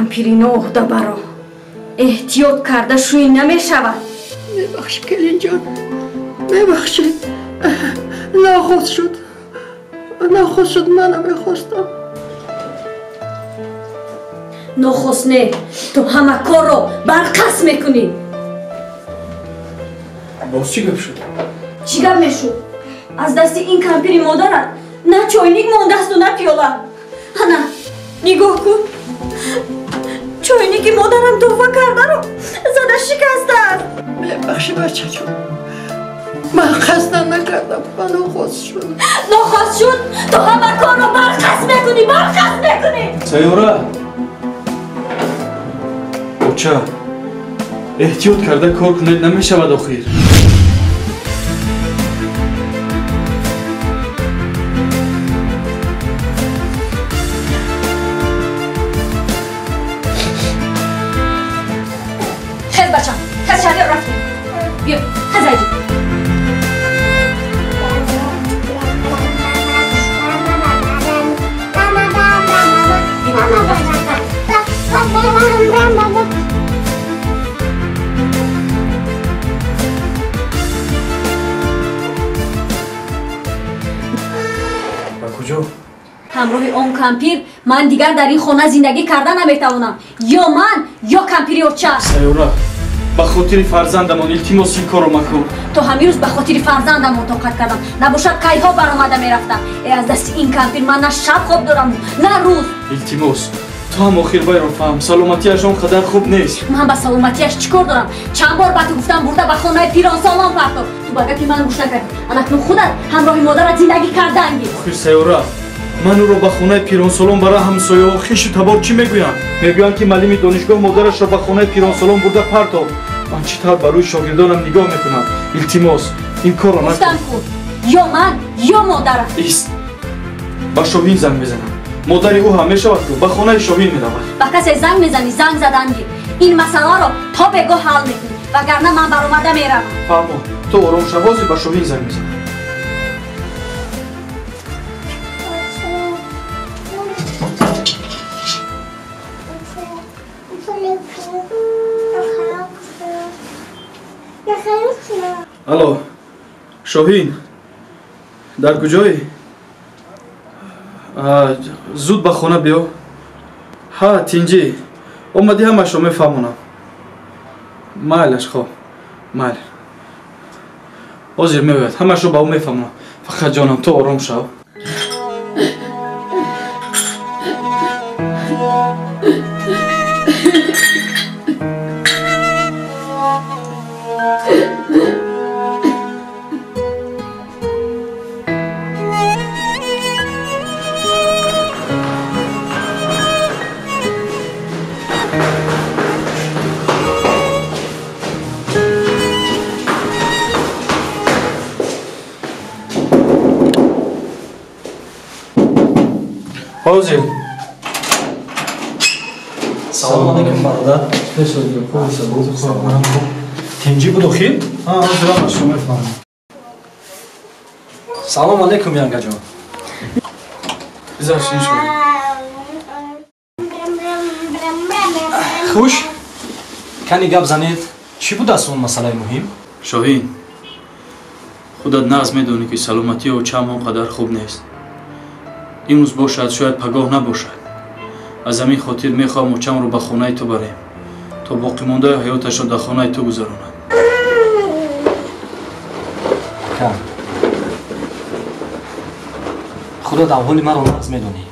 кампири ноҳда баро эҳтиёт карда шӯӣ намешавад. мебахши келинҷон, мебахши. нохост шуд, мана мехостам. нохост не, ту ҳама корро барқас мекунӣ. боз чӣ гап шуд? чӣ гап мешуд? аз дасти ин кампири модарат на чойник мондасту на пиёла. ана нигоҳ кун, чойники модарам тӯҳфа кардаро зада шикастааст. мебахши бачаҷон, ман қасдан накардам, ман нохост шуд. нохост шуд, ту ҳама корро барқас мекунӣ. сайёра боча эҳтиёт карда кор кунед, намешавад охир. хез бачам, хез шаҳриёр рафтем. биё, хез айҷи. ба куҷо? ҳамроҳи он кампир ман дигар дар ин хона зиндагӣ карда наметавонам. ё ман ё кампири оча. сайёра ба хотири фарзандамон илтимос ин корро макун. то ҳамин рӯз ба хотири фарзандамон тоқат кардам, набошад қайдҳо баромада мерафтам. аз дасти ин кампир ман на шаб хоб дорам на рӯз. илтимос ту ҳам охир байро фаҳм, саломатиаш он қадар хуб нест. ман ба саломатиаш чӣ кор дорам? чанд бор ба ту гуфтам бурда ба хонаи пиронсолон партов. ту ба гапи ман гӯш накардӣ. анакнун худат ҳамроҳи модарат зиндагӣ карданги. охир сайёра ман ӯро ба хонаи пиронсолон бара ҳамсояҳо хишу табор чӣ мегӯянд? Мегӯянд ки маълими донишгоҳ модарашро ба хонаи пиронсолон бурда партов. ман чӣ тавр ба рӯи шогирдонам нигоҳ мекунам? илтимос ин корро накун. гуфтам кун, ё ман ё модарам. ист ба шоҳин занг мезанам. модари ӯ ҳам мешавад ки ба хонаи шоҳин меравад. ба касе занг мезанӣ, занг заданги. ин масъаларо то бегоҳ ҳал мекунӣ, вагарна ман баромада меравам. фаҳмо, то ором шавози ба шоҳин занг мезанам. алло, шоҳин, дар куҷоӣ? зуд ба хона биё. ҳа, тинҷӣ, омадӣ ҳамашро мефаҳмонам. майлаш, хоб, майл. ҳозир меояд, ҳамашро ба ӯ мефаҳмонам. фақат ҷонам, то ором шав. ҳозир. салом алейкум бародар. тинҷӣ буд охир? ҳозир ҳамашро мефаҳмам. салом алейкум янгаҷон. бизар шин шуд. хуш, кани гап занед. чӣ будааст он масъалаи муҳим? шоҳин, худат нағз медонӣ ки саломатии очаам он қадар хуб нест. имрӯз бошад, шояд пагоҳ набошад. аз ҳамин хотир мехоҳам очамро ба хонаи ту барем, то боқимондаи ҳаёташро дар хонаи ту гузаронад. худат аҳволи маро нағз медонӣ.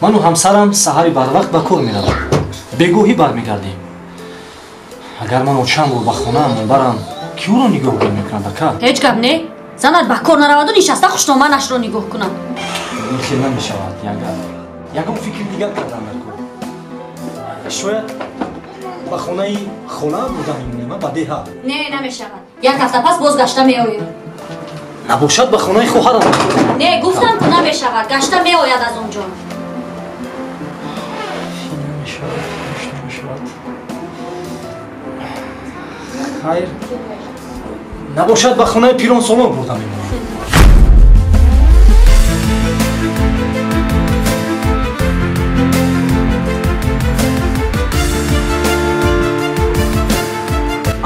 ману ҳамсарам саҳари барвақт ба кор меравам. бегоҳӣ бармегардем. агар ман очамро ба хонаамон барам, ки ӯро нигоҳгирӣ мекунад ака? ҳеҷ гап не. занат ба кор нараваду нишаста хушноманашро нигоҳ кунад. ин хел намешавад янга. ягон фикри дигар кардам дар кор. шояд ба хонаи хола бурда мемонем, ба деҳа. не, намешавад. як ҳафта пас боз гашта меояд. набошад ба хонаи хоҳарам. не, гуфтам ку намешавад. гашта меояд аз он ҷо. хайр, набошад ба хонаи пиронсолон бурда мемонем.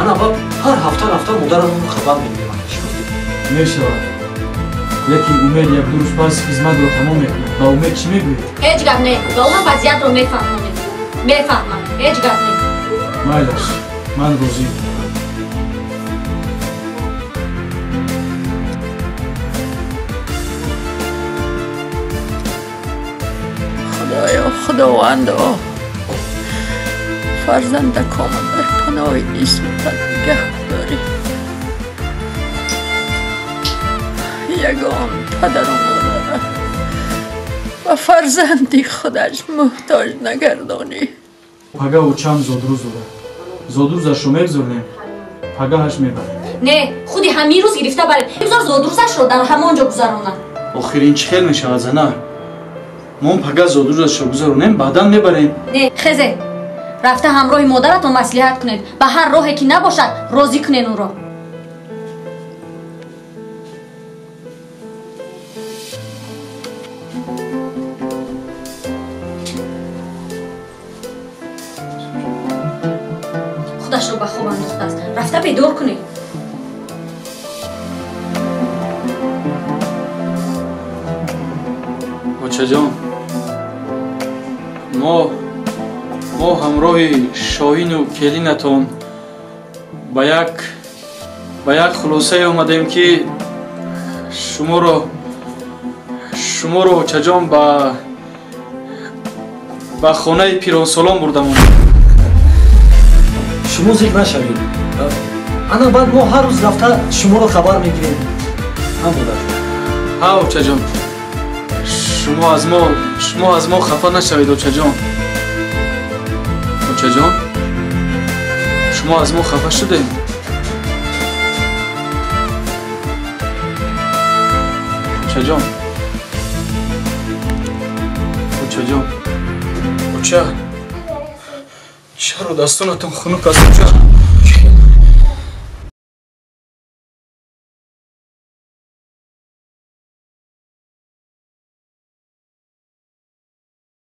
ана ба ҳар ҳафта рафта модарамон хабар мегирам. мешавад, лекин умед як ду рӯз пас хизматро тамом мекунад. Ба умед чӣ мегӯед? ҳеҷ гап не, ва он вазиятро мефаҳмонем. Мефаҳмам, ҳеҷ гап не. Майлаш, ман розиам. خدایا خداوندا فرزندکام در پناه اسمت نگه داری. یگان پدر و مادر و فرزندی خودش محتاج نگردانی. پگاه او چم زودروز داره. زودروزش رو مگذاریم. پگاهش میبریم. نه، خودی همین روز گرفته بریم. بگذار زودروزش رو در همانجا گذرانم. آخرین چه خیل میشه از نه؟ ما پگاه زودروزش رو گذارونیم بعدا میبریم. نه، خزه. رفته همراه مادرتون مصلحت کنید. به هر راهی که نباشد راضی کنین اون رو. خودش رو به خواب انداخته است. رفته بیدار کنید. بچه جان، ما همراه شاهین و کلینتون با یک خلاصه اومدیم که شما رو بچه جان به خانه پیرانسالان بردمون. شما زیر نشوید. ана баъд мо ҳар рӯз рафта шуморо хабар мегирем. ҳам бодар. ҳа очаҷон. шумо аз мо хафа нашавед очаҷон. очаҷон. шумо аз мо хафа шудед. очаҷон. очаҷон. оча. чаро дастонатон хунук аст оча?